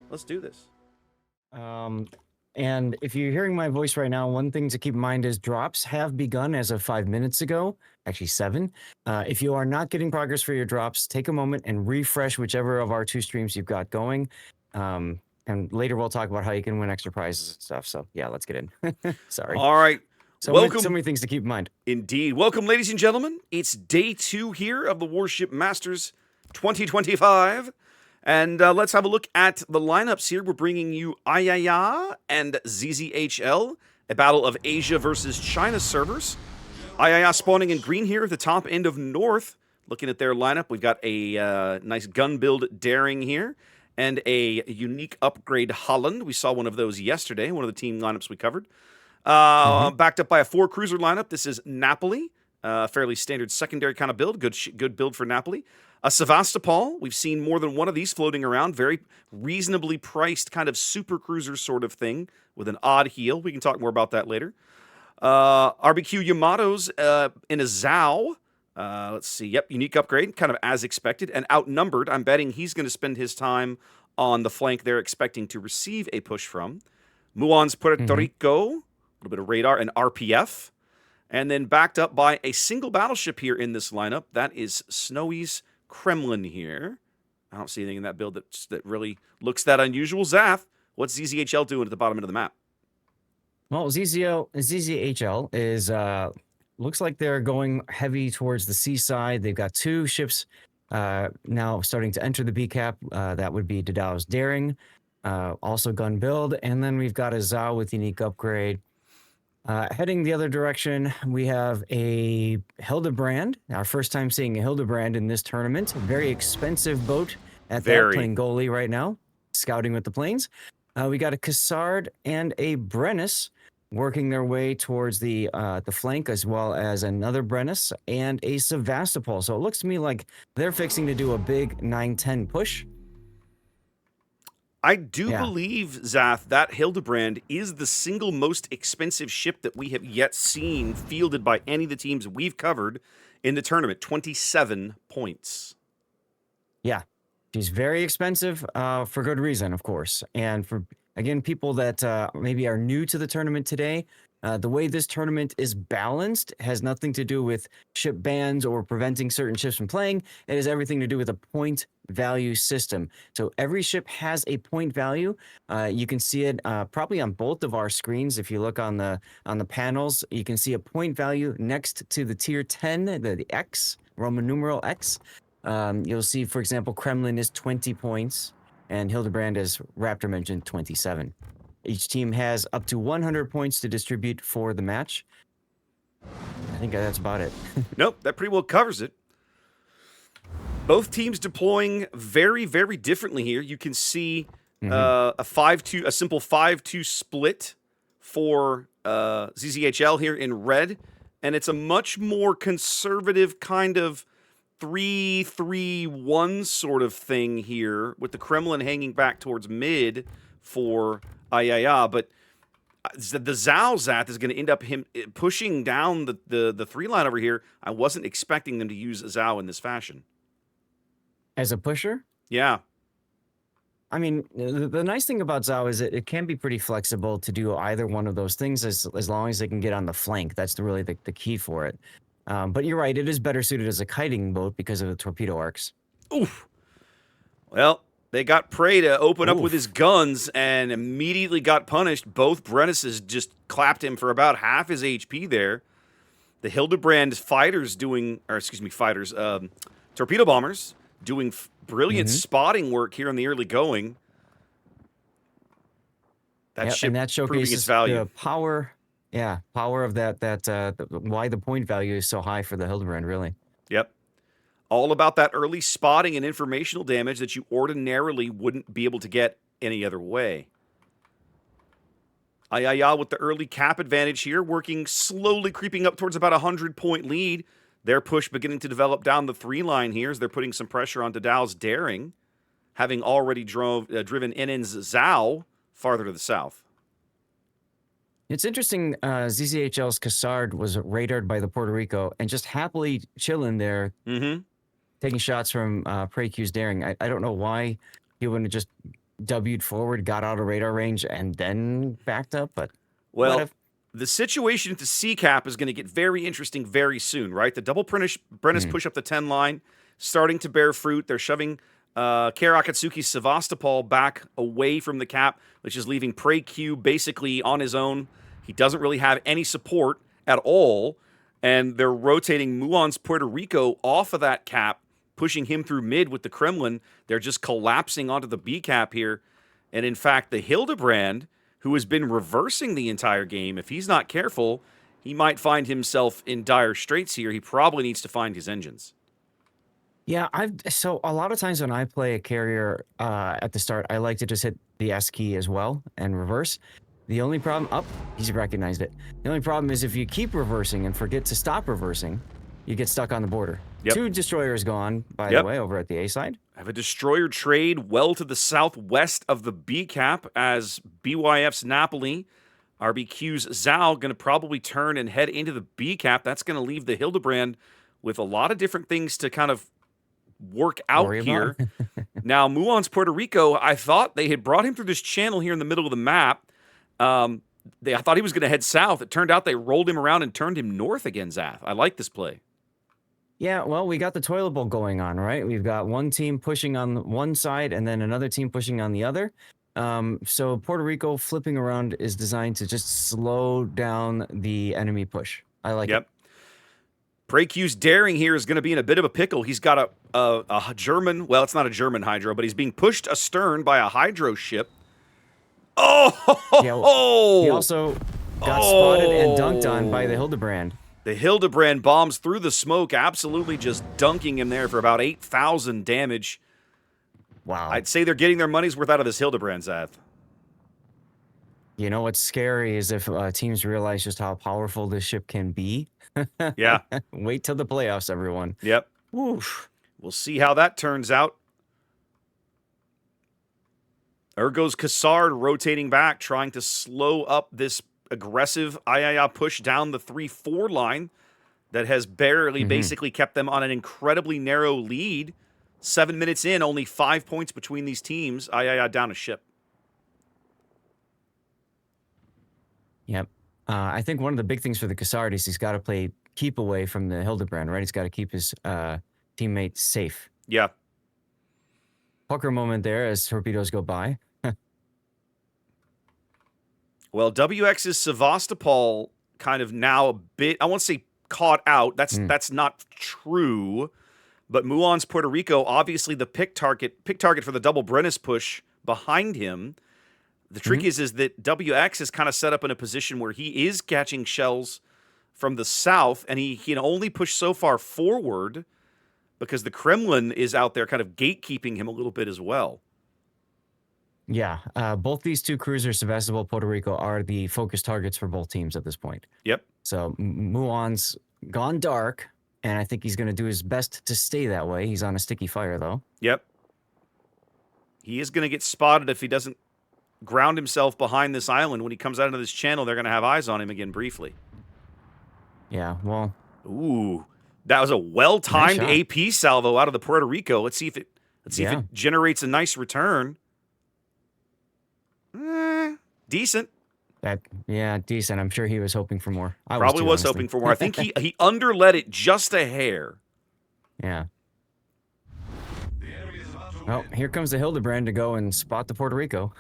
Let's do this. And if you're hearing my voice right now, one thing to keep in mind is drops have begun as of 5 minutes ago, actually 7. If you are not getting progress for your drops, take a moment and refresh whichever of our 2 streams you've got going. And later we'll talk about how you can win extra prizes and stuff. So yeah, let's get in. Sorry. All right. So Welcome. many things to keep in mind. Indeed. Welcome, ladies and gentlemen. It's day 2 here of the Warship Masters 2025. And let's have a look at the lineups here. We're bringing you AYAYA and ZZHL, a battle of Asia versus China servers. AYAYA spawning in green here at the top end of North. Looking at their lineup, we've got a nice gun build Daring here and a unique upgrade Holland. We saw one of those yesterday, one of the team lineups we covered. Backed up by a 4-cruiser lineup. This is Napoli, fairly standard secondary kind of build. Good build for Napoli. A Sevastopol. We've seen more than one of these floating around. Very reasonably priced kind of super cruiser sort of thing with an odd heel. We can talk more about that later. RBQ Yamatos in a Zhao. Let's see. Yep, unique upgrade, kind of as expected. And outnumbered, I'm betting he's going to spend his time on the flank they're expecting to receive a push from. Muon's Puerto Rico, a little bit of radar, and RPF. And then backed up by a single battleship here in this lineup. That is Snowy's Kremlin here. I don't see anything in that build that really looks that unusual. Zath, what's ZZHL doing at the bottom end of the map? Well, ZZHL is looks like they're going heavy towards the seaside. They've got 2 ships now starting to enter the BCAP. That would be Dadao's Daring, also gun build, and then we've got a Zhao with unique upgrade. Heading the other direction, we have a Hildebrand. Our first time seeing a Hildebrand in this tournament. Very expensive boat at that, playing goalie right now, scouting with the planes. We got a Cassard and a Brennus working their way towards the flank, as well as another Brennus and a Sevastopol. So it looks to me like they're fixing to do a big 9-10 push. I do believe, Zath, that Hildebrand is the single most expensive ship that we have yet seen fielded by any of the teams we've covered in the tournament. 27 points. Yeah, she's very expensive for good reason, of course. And for, again, people that maybe are new to the tournament today, the way this tournament is balanced has nothing to do with ship bans or preventing certain ships from playing. It has everything to do with a point value system. So every ship has a point value. You can see it probably on both of our screens. If you look on the panels, you can see a point value next to the tier 10, the X, Roman numeral X. You'll see, for example, Kremlin is 20 points, and Hildebrand, as Raptor mentioned, 27. Each team has up to 100 points to distribute for the match. I think that's about it. Nope, that pretty well covers it. Both teams deploying very, very differently here. You can see a simple 5-2 split for ZZHL here in red, and it's a much more conservative kind of 3-3-1 sort of thing here, with the Kremlin hanging back towards mid for AYAYA, but the Zhao Zath is going to end up him pushing down the 3 line over here. I wasn't expecting them to use Zhao in this fashion. As a pusher? Yeah. I mean, the nice thing about Zhao is it can be pretty flexible to do either one of those things as long as they can get on the flank. That's really the key for it. But you're right, it is better suited as a kiting boat because of the torpedo arcs. Oof. Well, they got Prey to open up with his guns and immediately got punished. Both Brennuses just clapped him for about half his HP there. The Hildebrand fighters torpedo bombers doing brilliant spotting work here in the early going. That ship and that showcases its value. The power of that why the point value is so high for the Hildebrand, really. Yep. All about that early spotting and informational damage that you ordinarily wouldn't be able to get any other way. AYAYA with the early cap advantage here, working slowly creeping up towards about a 100-point lead. Their push beginning to develop down the 3 line here as they're putting some pressure on Dadao's Daring, having already driven NN's Zhao farther to the south. It's interesting, ZZHL's Cassard was radared by the Puerto Rico and just happily chilling there, taking shots from Prey Q's Daring. I don't know why he wouldn't have just W'd forward, got out of radar range, and then backed up. But Well, what the situation to sea cap is going to get very interesting very soon, right? The double Brennis push up the 10 line starting to bear fruit. They're shoving Kara Akatsuki Sevastopol back away from the cap, which is leaving Prey Q basically on his own. He doesn't really have any support at all. And they're rotating Muon's Puerto Rico off of that cap, pushing him through mid with the Kremlin. They're just collapsing onto the B cap here. And in fact, the Hildebrand, who has been reversing the entire game, if he's not careful, he might find himself in dire straits here. He probably needs to find his engines. Yeah, so a lot of times when I play a carrier at the start, I like to just hit the S key as well and reverse. The only problem, he's recognized it. The only problem is if you keep reversing and forget to stop reversing, you get stuck on the border. Yep. 2 destroyers gone, by the way, over at the A side. Have a destroyer trade well to the southwest of the B cap as BYF's Napoli, RBQ's Zhao going to probably turn and head into the B cap. That's going to leave the Hildebrand with a lot of different things to kind of work out here. Now, Muon's Puerto Rico, I thought they had brought him through this channel here in the middle of the map. I thought he was going to head south. It turned out they rolled him around and turned him north again, Zath. I like this play. Yeah, well, we got the toilet bowl going on, right? We've got one team pushing on one side and then another team pushing on the other. So Puerto Rico flipping around is designed to just slow down the enemy push. I like it. Prey Q's daring here is going to be in a bit of a pickle. He's got a German, well, it's not a German hydro, but he's being pushed astern by a hydro ship. Oh! Yeah, he also got spotted and dunked on by the Hildebrand. The Hildebrand bombs through the smoke, absolutely just dunking him there for about 8,000 damage. Wow. I'd say they're getting their money's worth out of this Hildebrand, Zath. You know what's scary is if teams realize just how powerful this ship can be. Yeah. Wait till the playoffs, everyone. Yep. Oof. We'll see how that turns out. Ergo's Cassard rotating back, trying to slow up this aggressive AYAYA push down the 3-4 line that has barely basically kept them on an incredibly narrow lead. 7 minutes in, only 5 points between these teams. AYAYA down a ship. Yep. I think one of the big things for the Cassard is he's got to keep away from the Hildebrand, right? He's got to keep his teammates safe. Yeah. Pucker moment there as torpedoes go by. Well, WX's Sevastopol kind of now a bit, I won't say caught out. That's not true. But Muon's Puerto Rico, obviously the pick target for the double Brennis push behind him. The trick is that WX is kind of set up in a position where he is catching shells from the south, and he can only push so far forward because the Kremlin is out there kind of gatekeeping him a little bit as well. Yeah, both these 2 cruisers, Sevastopol, Puerto Rico, are the focus targets for both teams at this point. Yep. So Muon's gone dark, and I think he's going to do his best to stay that way. He's on a sticky fire, though. Yep. He is going to get spotted if he doesn't ground himself behind this island. When he comes out into this channel, they're going to have eyes on him again briefly. Yeah, well. Ooh, that was a well-timed AP salvo out of the Puerto Rico. Let's see if it generates a nice return. Decent. Decent. I'm sure he was hoping for more. Probably was hoping for more. I think he underlet it just a hair. Yeah. Oh, here comes the Hildebrand to go and spot the Puerto Rico.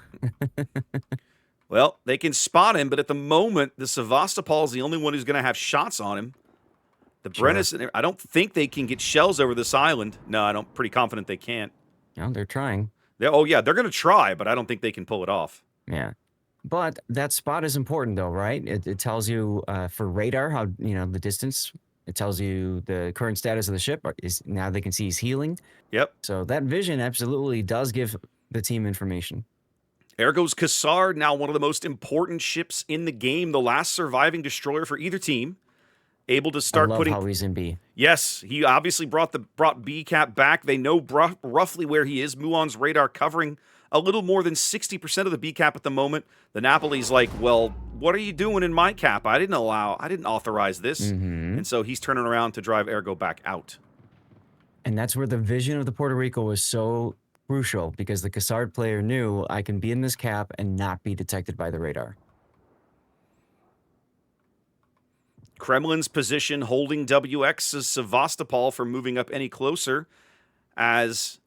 Well, they can spot him, but at the moment, the Sevastopol is the only one who's going to have shots on him. The Brennis, I don't think they can get shells over this island. No, I'm pretty confident they can't. No, they're trying. They're going to try, but I don't think they can pull it off. Yeah. But that spot is important, though, right? It tells you for radar how, the distance. It tells you the current status of the ship. Now they can see he's healing. Yep. So that vision absolutely does give the team information. Ergo's Cassard, now one of the most important ships in the game, the last surviving destroyer for either team. Able to start putting. How he's in B. Yes, he obviously brought B cap back. They know roughly where he is. Muon's radar covering a little more than 60% of the B cap at the moment. The Napoli's like, well, what are you doing in my cap? I didn't authorize this. And so he's turning around to drive Ergo back out. And that's where the vision of the Puerto Rico was so crucial because the Cassard player knew I can be in this cap and not be detected by the radar. Kremlin's position holding WX's Sevastopol from moving up any closer as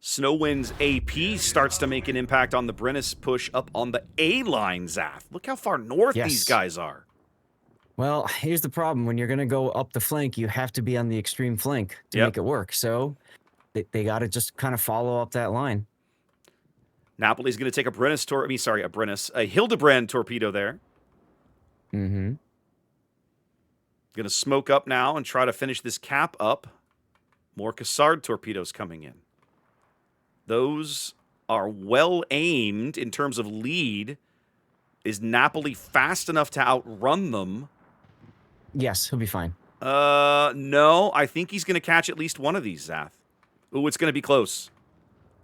Snowwind's AP starts to make an impact on the Brennus push up on the A line, Zath. Look how far north these guys are. Well, here's the problem. When you're going to go up the flank, you have to be on the extreme flank to make it work. So they got to just kind of follow up that line. Napoli's going to take a Hildebrand torpedo there. Mm-hmm. Going to smoke up now and try to finish this cap up. More Cassard torpedoes coming in. Those are well aimed in terms of lead. Is Napoli fast enough to outrun them? Yes, he'll be fine. No. I think he's going to catch at least one of these, Zath. Ooh, it's going to be close.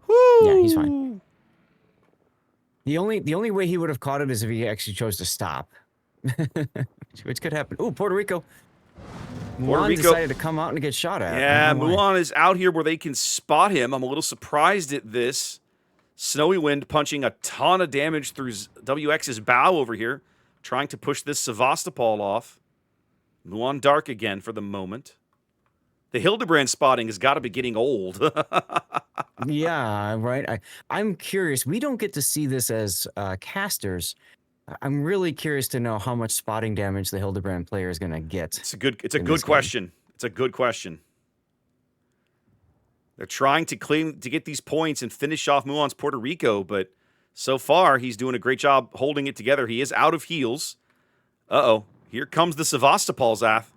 Woo! Yeah, he's fine. The only way he would have caught it is if he actually chose to stop. Which could happen. Ooh, Puerto Rico. Puerto Rico decided to come out and get shot at. Yeah, Mulan is out here where they can spot him. I'm a little surprised at this. Snowy Wind punching a ton of damage through WX's bow over here, trying to push this Sevastopol off. Mulan dark again for the moment. The Hildebrand spotting has got to be getting old. Yeah, right. I'm curious. We don't get to see this as casters. I'm really curious to know how much spotting damage the Hildebrand player is going to get. It's a good question. It's a good question. They're trying to get these points and finish off Mulan's Puerto Rico, but so far he's doing a great job holding it together. He is out of heals. Uh-oh. Here comes the Sevastopol, Zath.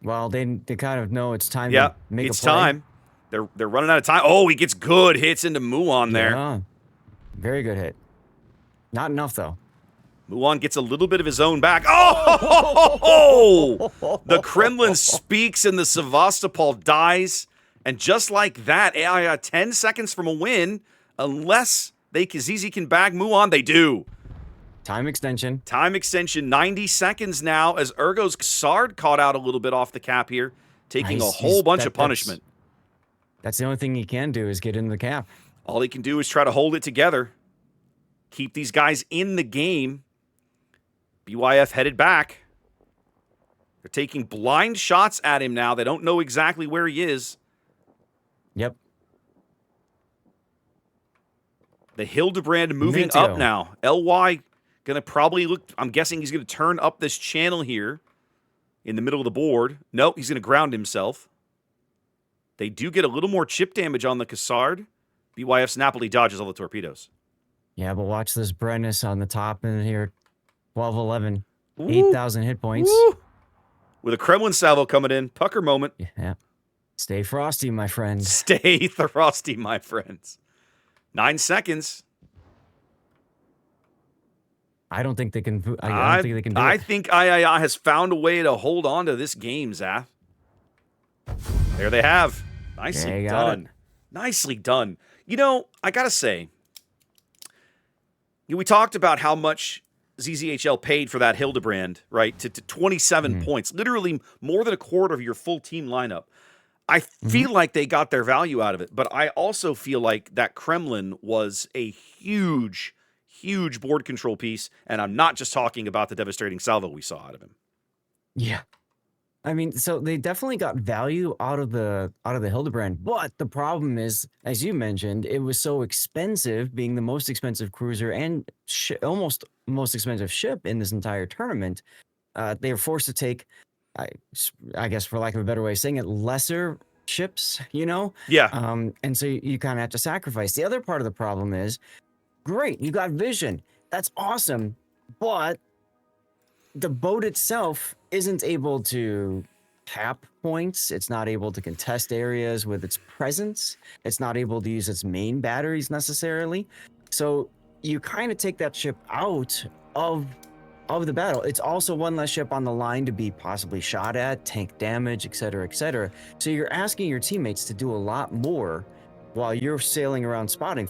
Well, they kind of know it's time to make a play. It's time. They're running out of time. Oh, he gets good hits into Mulan there. Yeah. Very good hit. Not enough, though. Mulan gets a little bit of his own back. Oh! The Kremlin speaks and the Sevastopol dies. And just like that, AYAYA 10 seconds from a win, unless ZZ can bag Mulan, they do. Time extension. Time extension, 90 seconds now as Ergo's Cassard caught out a little bit off the cap here, taking a whole bunch of punishment. That's the only thing he can do is get in the cap. All he can do is try to hold it together. Keep these guys in the game. BYF headed back. They're taking blind shots at him now. They don't know exactly where he is. Yep. The Hildebrand moving up now. LY going to probably look, I'm guessing he's going to turn up this channel here in the middle of the board. Nope, he's going to ground himself. They do get a little more chip damage on the Cassard. BYF's Napoli dodges all the torpedoes. Yeah, but watch this Brennus on the top in here. 12, 11, 8,000 hit points. Woo. With a Kremlin salvo coming in. Pucker moment. Yeah. Stay frosty, my friend. Stay frosty, my friends. 9 seconds. I don't think they can. I don't think they can do it. I think AYAYA has found a way to hold on to this game, Zath. There they have. Nicely done. Nicely done. You know, I gotta say, we talked about how much ZZHL paid for that Hildebrand, right? To 27 points. Literally more than a quarter of your full team lineup. I feel like they got their value out of it, but I also feel like that Kremlin was a huge, huge board control piece, and I'm not just talking about the devastating salvo we saw out of him. Yeah. I mean, so they definitely got value out of the Hildebrand, but the problem is, as you mentioned, it was so expensive, being the most expensive cruiser and almost most expensive ship in this entire tournament. They were forced to take, I guess, for lack of a better way of saying it, lesser ships, you know? Yeah. And so you kind of have to sacrifice. The other part of the problem is, great, you got vision. That's awesome, but the boat itself isn't able to tap points. It's not able to contest areas with its presence. It's not able to use its main batteries necessarily. So you kind of take that ship out of the battle. It's also one less ship on the line to be possibly shot at, tank damage, etc., etc. So you're asking your teammates to do a lot more while you're sailing around spotting.